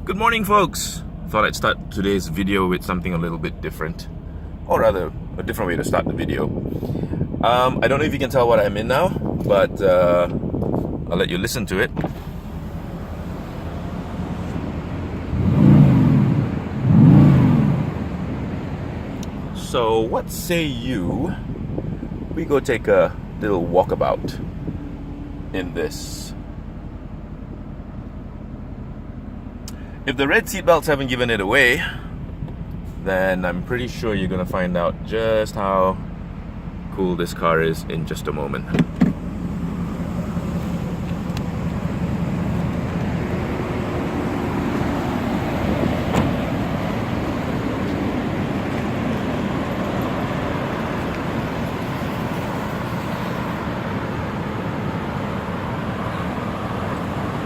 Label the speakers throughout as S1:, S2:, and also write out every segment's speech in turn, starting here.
S1: Good morning, folks. Thought I'd start today's video with something a little bit different, or rather a different way to start the video. I don't know if you can tell what I'm in now, but I'll let you listen to it. So what say you we go take a little walkabout in this? If the red seatbelts haven't given it away, then I'm pretty sure you're gonna find out just how cool this car is in just a moment.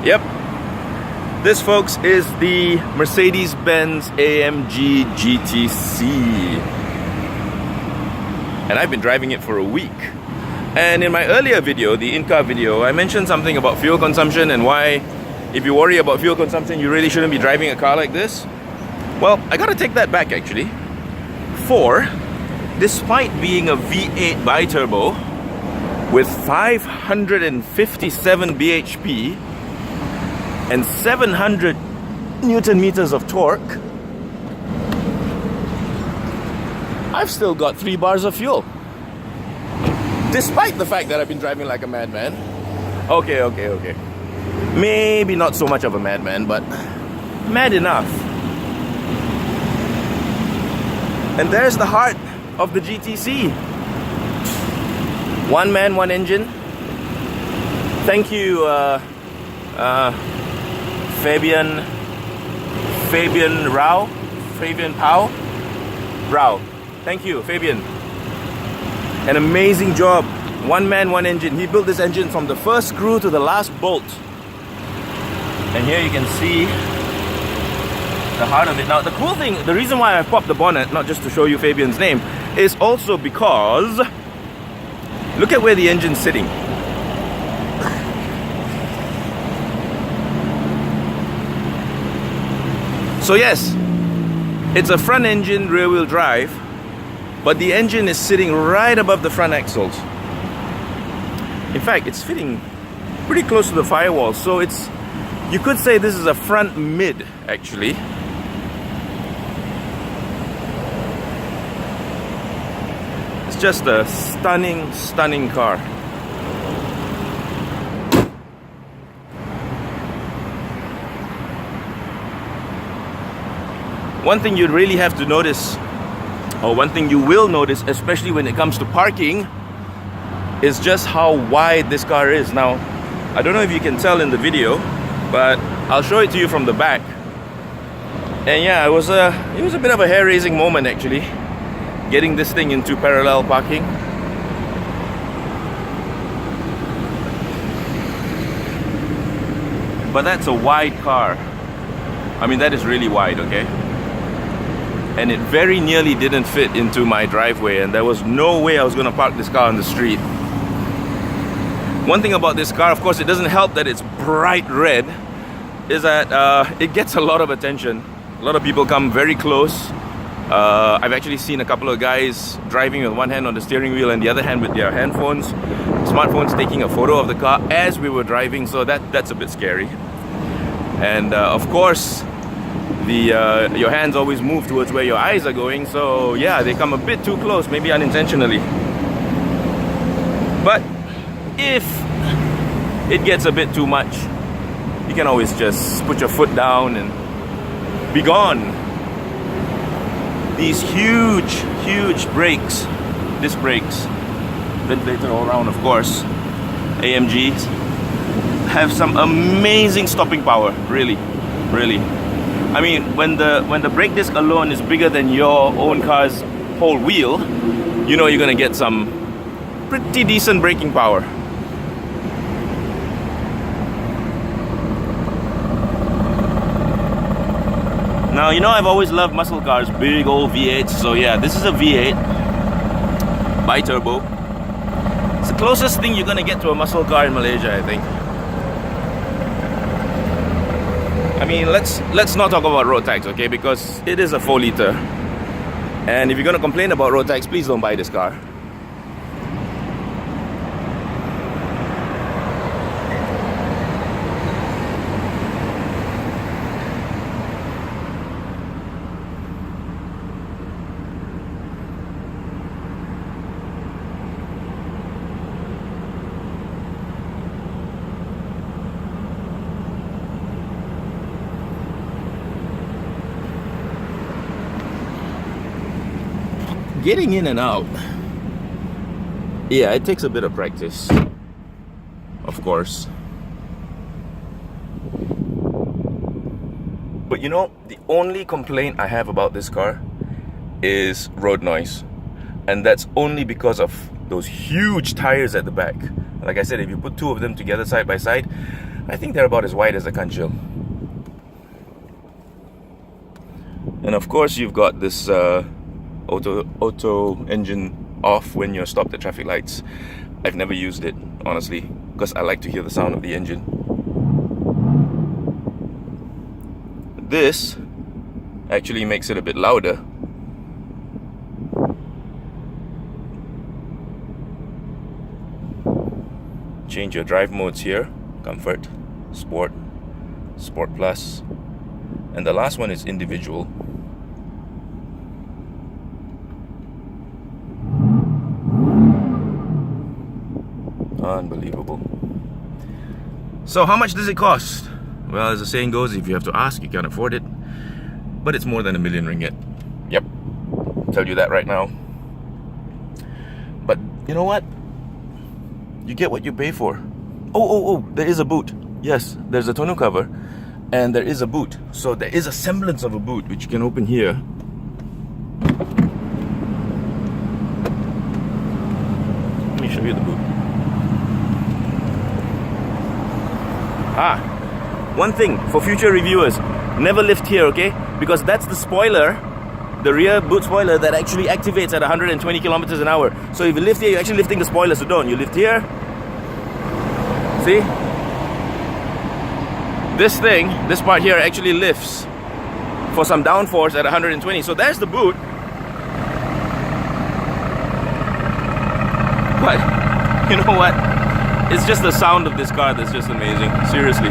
S1: Yep. This, folks, is the Mercedes-Benz AMG GTC. And I've been driving it for a week. And in my earlier video, the in-car video, I mentioned something about fuel consumption and why, if you worry about fuel consumption, you really shouldn't be driving a car like this. Well, I gotta take that back, actually. For, despite being a V8 bi-turbo with 557 bhp, and 700 Newton meters of torque, I've still got 3 bars of fuel. Despite the fact that I've been driving like a madman. Okay. Maybe not so much of a madman, but mad enough. And there's the heart of the GTC. One man, one engine. Thank you, Fabian Rao. Thank you, Fabian. An amazing job. One man, one engine. He built this engine from the first screw to the last bolt. And here you can see the heart of it. Now, the cool thing, the reason why I popped the bonnet, not just to show you Fabian's name, is also because look at where the engine's sitting. So yes, it's a front engine rear-wheel drive, but the engine is sitting right above the front axles. In fact, it's fitting pretty close to the firewall, so it's, you could say this is a front mid, actually. It's just a stunning car. One thing you'd really have to notice, or one thing you will notice, especially when it comes to parking, is just how wide this car is. Now, I don't know if you can tell in the video, but I'll show it to you from the back. And yeah, it was a bit of a hair-raising moment, actually, getting this thing into parallel parking. But that's a wide car. I mean, that is really wide, okay? And it very nearly didn't fit into my driveway, and there was no way I was going to park this car on the street. One thing about this car, of course, it doesn't help that it's bright red, is that it gets a lot of attention. A lot of people come very close. I've actually seen a couple of guys driving with one hand on the steering wheel and the other hand with their smartphones, taking a photo of the car as we were driving, so that's a bit scary. And of course, your hands always move towards where your eyes are going, so yeah, they come a bit too close, maybe unintentionally. But if it gets a bit too much, you can always just put your foot down and be gone. These huge brakes, disc brakes, ventilator all around, of course, AMGs, have some amazing stopping power, really. I mean, when the brake disc alone is bigger than your own car's whole wheel, you know you're gonna get some pretty decent braking power. Now, you know I've always loved muscle cars, big old V8s, so yeah, this is a V8 bi-turbo. It's the closest thing you're gonna get to a muscle car in Malaysia, I think. I mean, let's not talk about road tax, okay? Because it is a 4-liter. And if you're gonna complain about road tax, please don't buy this car. Getting in and out, yeah, it takes a bit of practice, of course. But you know, the only complaint I have about this car is road noise. And that's only because of those huge tires at the back. Like I said, if you put two of them together side by side, I think they're about as wide as a Kanchil. And of course, you've got this auto engine off when you're stopped at traffic lights. I've never used it, honestly, because I like to hear the sound of the engine. This actually makes it a bit louder. Change your drive modes here: Comfort, Sport, Sport Plus, and the last one is Individual. Unbelievable. So how much does it cost? Well, as the saying goes, if you have to ask, you can't afford it. But it's more than ringgit 1 million. Yep, tell you that right now. But you know what? You get what you pay for. Oh, there is a boot. Yes, there's a tonneau cover and there is a boot. So there is a semblance of a boot which you can open here. Let me show you the boot. One thing for future reviewers, never lift here, okay? Because that's the spoiler, the rear boot spoiler that actually activates at 120 kilometers an hour. So if you lift here, you're actually lifting the spoiler, so don't. You lift here. See? This thing, this part here actually lifts for some downforce at 120. So there's the boot. But you know what? It's just the sound of this car that's just amazing. Seriously.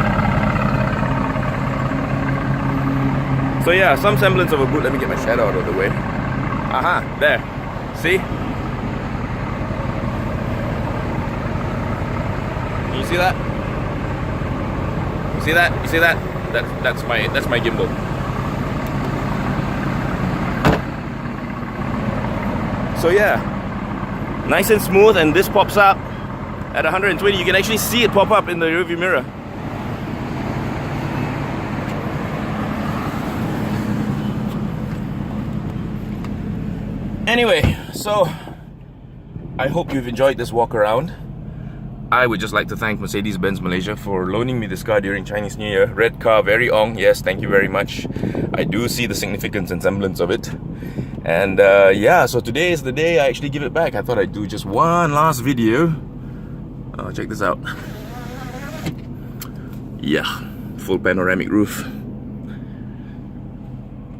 S1: So yeah, some semblance of a boot. Let me get my shadow out of the way. There. See? Can you see that? You see that? You see that? That's my gimbal. So yeah, nice and smooth, and this pops up at 120. You can actually see it pop up in the rearview mirror. Anyway, so I hope you've enjoyed this walk around. I would just like to thank Mercedes-Benz Malaysia for loaning me this car during Chinese New Year. Red car, very ong. Yes, thank you very much. I do see the significance and semblance of it. And yeah, so today is the day I actually give it back. I thought I'd do just one last video. Check this out. Yeah, full panoramic roof.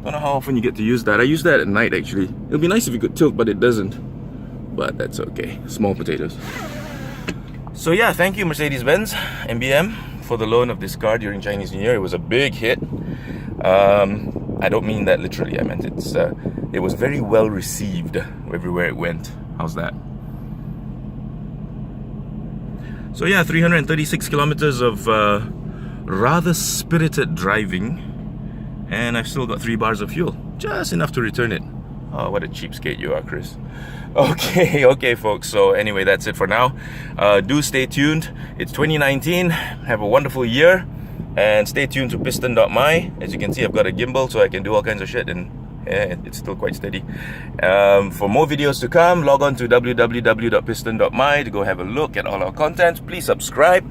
S1: Don't know how often you get to use that. I use that at night actually. It would be nice if you could tilt, but it doesn't. But that's okay. Small potatoes. So yeah, thank you Mercedes-Benz MBM for the loan of this car during Chinese New Year. It was a big hit. I don't mean that literally. I meant it was very well received everywhere it went. How's that? So yeah, 336 kilometers of rather spirited driving. And I've still got 3 bars of fuel. Just enough to return it. Oh, what a cheapskate you are, Chris. Okay, folks. So anyway, that's it for now. Do stay tuned. It's 2019. Have a wonderful year. And stay tuned to piston.my. As you can see, I've got a gimbal, so I can do all kinds of shit. And yeah, it's still quite steady. For more videos to come, log on to www.piston.my to go have a look at all our content. Please subscribe.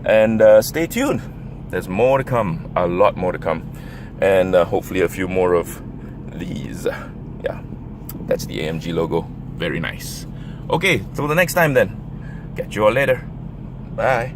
S1: And stay tuned. There's more to come. A lot more to come. And hopefully a few more of these. Yeah, that's the AMG logo. Very nice. Okay, till the next time then. Catch you all later. Bye.